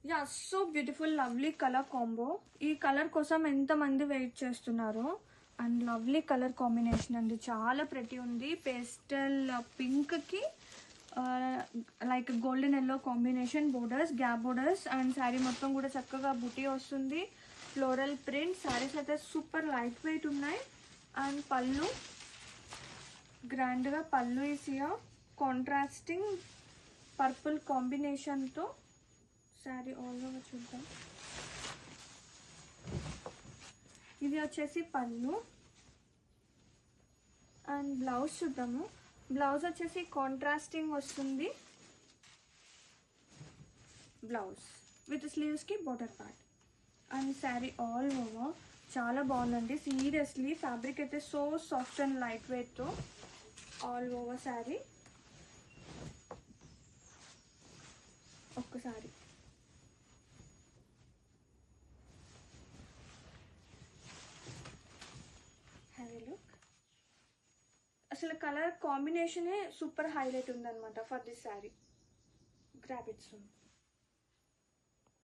Yeah so beautiful lovely colour combo. ఈ colour కోసం ఎంతమంది వెయిట్ చేస్తున్నారో. అండ్ లవ్లీ కలర్ కాంబినేషన్ అండి, చాలా ప్రెటీ ఉంది. పేస్టల్ పింక్కి like golden yellow combination, borders, gap borders. And saree మొత్తం కూడా చక్కగా బుటీ వస్తుంది, ఫ్లోరల్ ప్రింట్. శారీస్ అయితే సూపర్ లైట్ వెయిట్ ఉన్నాయి. అండ్ పళ్ళు గ్రాండ్గా, పళ్ళు ఈసియా కాంట్రాస్టింగ్ పర్పుల్ కాంబినేషన్తో శారీ ఆల్ ఓవర్ చూద్దాం. ఇది వచ్చేసి పళ్ళు. అండ్ బ్లౌజ్ చూద్దాము. బ్లౌజ్ వచ్చేసి కాంట్రాస్టింగ్ వస్తుంది, బ్లౌజ్ విత్ స్లీవ్స్కి border part. And saree all over చాలా బాగుందండి. సీరియస్లీ ఫ్యాబ్రిక్ అయితే సో సాఫ్ట్ అండ్ లైట్ వెయిట్తో ఆల్ ఓవర్ శారీ. ఒక్కసారి హ్యావ్ ఎ లుక్. అసలు కలర్ కాంబినేషనే సూపర్ హైలైట్ ఉందన్నమాట for this saree. Grab it soon.